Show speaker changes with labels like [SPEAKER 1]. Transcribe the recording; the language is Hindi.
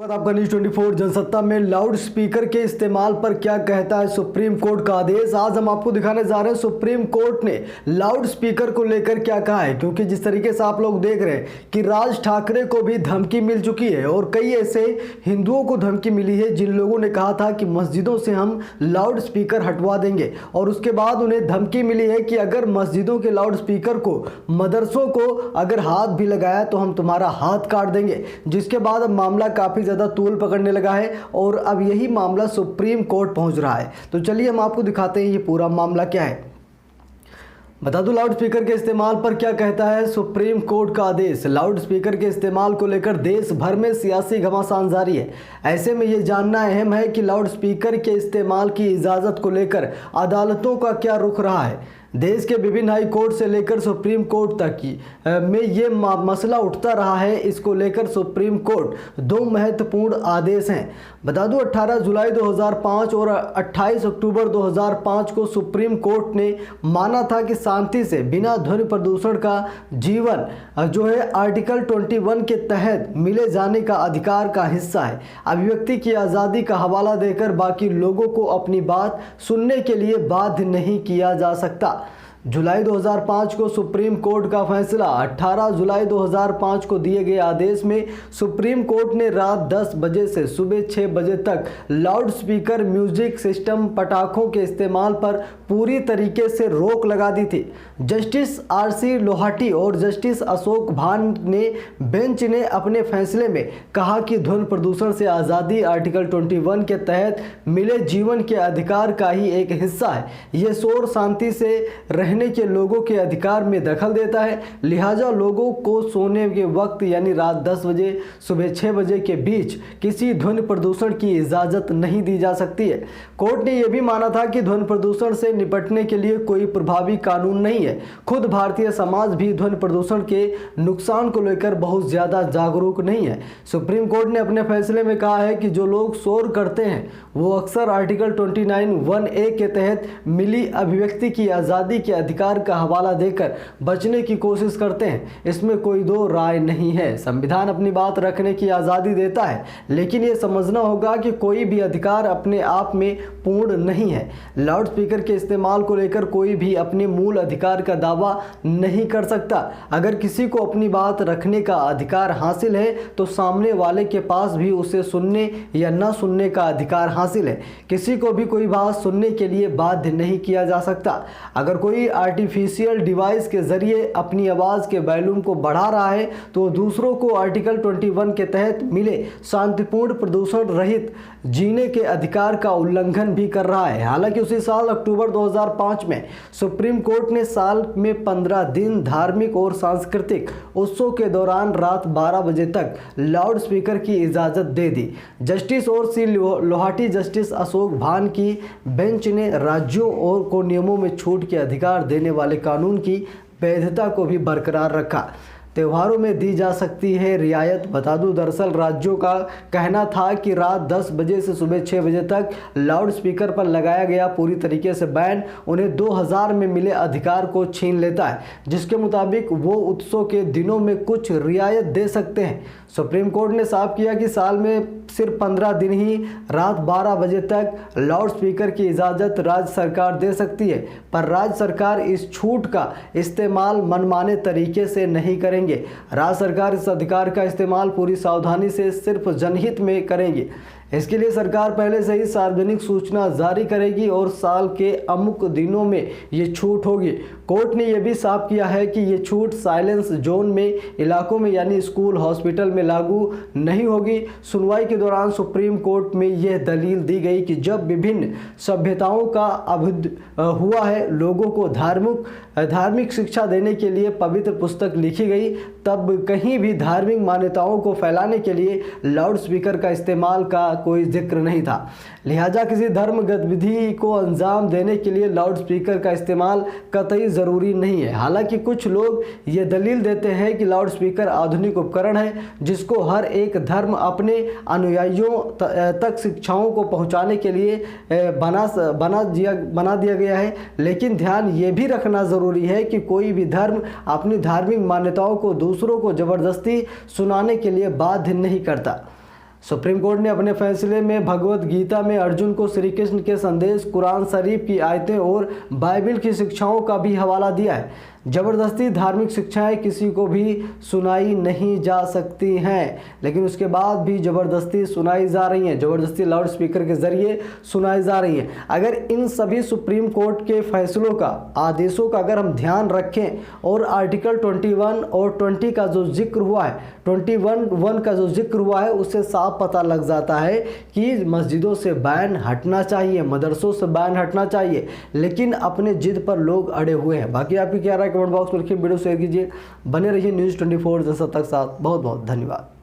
[SPEAKER 1] आपका न्यूज 24 जनसत्ता में लाउड स्पीकर के इस्तेमाल पर क्या कहता है सुप्रीम कोर्ट का आदेश। आज हम आपको दिखाने जा रहे हैं सुप्रीम कोर्ट ने लाउड स्पीकर को लेकर क्या कहा है, क्योंकि जिस तरीके से आप लोग देख रहे हैं कि राज ठाकरे को भी धमकी मिल चुकी है और कई ऐसे हिंदुओं को धमकी मिली है जिन लोगों ने कहा था कि मस्जिदों से हम लाउड स्पीकर हटवा देंगे, और उसके बाद उन्हें धमकी मिली है कि अगर मस्जिदों के लाउड स्पीकर को मदरसों को अगर हाथ भी लगाया तो हम तुम्हारा हाथ काट देंगे। जिसके बाद अब मामला काफ़ी ज़्यादा तूल पकड़ने लगा है और अब यही मामला सुप्रीम कोर्ट पहुंच रहा है। तो चलिए हम आपको दिखाते हैं ये पूरा मामला क्या है। बता दूं लाउड स्पीकर के इस्तेमाल पर क्या कहता है सुप्रीम कोर्ट का आदेश। लाउड स्पीकर के इस्तेमाल को लेकर देश भर में सियासी घमासान जारी है। ऐसे में ये जानना अहम है कि लाउड स्पीकर के इस्तेमाल की इजाज़त को लेकर अदालतों का क्या रुख रहा है। देश के विभिन्न हाई कोर्ट से लेकर सुप्रीम कोर्ट तक की में ये मसला उठता रहा है। इसको लेकर सुप्रीम कोर्ट दो महत्वपूर्ण आदेश हैं। बता दूं 18 जुलाई 2005 और 28 अक्टूबर 2005 को सुप्रीम कोर्ट ने माना था कि शांति से बिना ध्वनि प्रदूषण का जीवन जो है आर्टिकल 21 के तहत मिले जाने का अधिकार का हिस्सा है। अभिव्यक्ति की आज़ादी का हवाला देकर बाकी लोगों को अपनी बात सुनने के लिए बाध्य नहीं किया जा सकता। जुलाई 2005 को सुप्रीम कोर्ट का फैसला। 18 जुलाई 2005 को दिए गए आदेश में सुप्रीम कोर्ट ने रात 10 बजे से सुबह 6 बजे तक लाउड स्पीकर, म्यूजिक सिस्टम, पटाखों के इस्तेमाल पर पूरी तरीके से रोक लगा दी थी। जस्टिस आरसी लोहाटी और जस्टिस अशोक भान ने बेंच ने अपने फैसले में कहा कि ध्वनि प्रदूषण से आज़ादी आर्टिकल 21 के तहत मिले जीवन के अधिकार का ही एक हिस्सा है। ये शोर शांति से रहने के लोगों के अधिकार में दखल देता है, लिहाजा लोगों को सोने के वक्त यानी रात 10 बजे सुबह 6 बजे के बीच किसी ध्वनि प्रदूषण की इजाज़त नहीं दी जा सकती है। कोर्ट ने यह भी माना था कि ध्वनि प्रदूषण से निपटने के लिए कोई प्रभावी कानून नहीं है। खुद भारतीय समाज भी ध्वनि प्रदूषण के नुकसान को लेकर बहुत ज़्यादा जागरूक नहीं है। सुप्रीम कोर्ट ने अपने फैसले में कहा है कि जो लोग शोर करते हैं वो अक्सर आर्टिकल 29(1)(a) के तहत मिली अभिव्यक्ति की आज़ादी के अधिकार का हवाला देकर बचने की कोशिश करते हैं। इसमें कोई दो राय नहीं है। संविधान अपनी बात रखने की आज़ादी देता है, लेकिन ये समझना होगा कि कोई भी अधिकार अपने आप में पूर्ण नहीं है। लाउड स्पीकर के इस्तेमाल को लेकर कोई भी अपने मूल अधिकार का दावा नहीं कर सकता। अगर किसी को अपनी बात रखने का अधिकार हासिल है तो सामने वाले के पास भी उसे सुनने या न सुनने का अधिकार हासिल है। किसी को भी कोई बात सुनने के लिए बाध्य नहीं किया जा सकता। अगर कोई आर्टिफिशियल डिवाइस के जरिए अपनी आवाज़ के वॉल्यूम को बढ़ा रहा है तो दूसरों को आर्टिकल 21 के तहत मिले शांतिपूर्ण प्रदूषण रहित जीने के अधिकार का उल्लंघन भी कर रहा है। हालांकि उसी साल अक्टूबर 2005 में सुप्रीम कोर्ट ने साल में 15 दिन धार्मिक और सांस्कृतिक उत्सव के दौरान रात 12 बजे तक लाउड स्पीकर की इजाज़त दे दी। जस्टिस और सी लोहाटी, जस्टिस अशोक भान की बेंच ने राज्यों और को नियमों में छूट के अधिकार देने वाले कानून की वैधता को भी बरकरार रखा। त्योहारों में दी जा सकती है रियायत। बता दूं दरअसल राज्यों का कहना था कि रात 10 बजे से सुबह 6 बजे तक लाउड स्पीकर पर लगाया गया पूरी तरीके से बैन उन्हें 2000 में मिले अधिकार को छीन लेता है, जिसके मुताबिक वो उत्सव के दिनों में कुछ रियायत दे सकते हैं। सुप्रीम कोर्ट ने साफ किया कि साल में सिर्फ 15 दिन ही रात 12 बजे तक लाउड स्पीकर की इजाज़त राज्य सरकार दे सकती है, पर राज्य सरकार इस छूट का इस्तेमाल मनमाने तरीके से नहीं करेंगे। राज्य सरकार इस अधिकार का इस्तेमाल पूरी सावधानी से सिर्फ जनहित में करेगी। इसके लिए सरकार पहले से ही सार्वजनिक सूचना जारी करेगी और साल के अमुक दिनों में ये छूट होगी। कोर्ट ने यह भी साफ किया है कि ये छूट साइलेंस जोन में इलाकों में यानी स्कूल, हॉस्पिटल में लागू नहीं होगी। सुनवाई के दौरान सुप्रीम कोर्ट में यह दलील दी गई कि जब विभिन्न सभ्यताओं का अभ्युदय हुआ है, लोगों को धार्मिक शिक्षा देने के लिए पवित्र पुस्तक लिखी गई, तब कहीं भी धार्मिक मान्यताओं को फैलाने के लिए लाउड स्पीकर का इस्तेमाल का कोई जिक्र नहीं था। लिहाजा किसी धर्म गतिविधि को अंजाम देने के लिए लाउड स्पीकर का इस्तेमाल कतई ज़रूरी नहीं है। हालांकि कुछ लोग ये दलील देते हैं कि लाउड स्पीकर आधुनिक उपकरण है जिसको हर एक धर्म अपने अनुयायियों तक शिक्षाओं को पहुंचाने के लिए बना दिया गया है। लेकिन ध्यान ये भी रखना ज़रूरी है कि कोई भी धर्म अपनी धार्मिक मान्यताओं को दूसरों को ज़बरदस्ती सुनाने के लिए बाध्य नहीं करता। सुप्रीम कोर्ट ने अपने फैसले में भगवत गीता में अर्जुन को श्री कृष्ण के संदेश, कुरान शरीफ की आयतें और बाइबल की शिक्षाओं का भी हवाला दिया है। जबरदस्ती धार्मिक शिक्षाएं किसी को भी सुनाई नहीं जा सकती हैं, लेकिन उसके बाद भी ज़बरदस्ती सुनाई जा रही हैं, ज़बरदस्ती लाउड स्पीकर के ज़रिए सुनाई जा रही हैं। अगर इन सभी सुप्रीम कोर्ट के फैसलों का, आदेशों का अगर हम ध्यान रखें और आर्टिकल 21 और 20 का जो जिक्र हुआ है, 21 का जो जिक्र हुआ है, उससे साफ पता लग जाता है कि मस्जिदों से बैन हटना चाहिए, मदरसों से बैन हटना चाहिए, लेकिन अपने जिद पर लोग अड़े हुए हैं। बाकी आपकी क्या राय कमेंट बॉक्स में लिखिए, वीडियो शेयर कीजिए, बने रहिए न्यूज़ 24 जनसत्ता के साथ। बहुत बहुत धन्यवाद।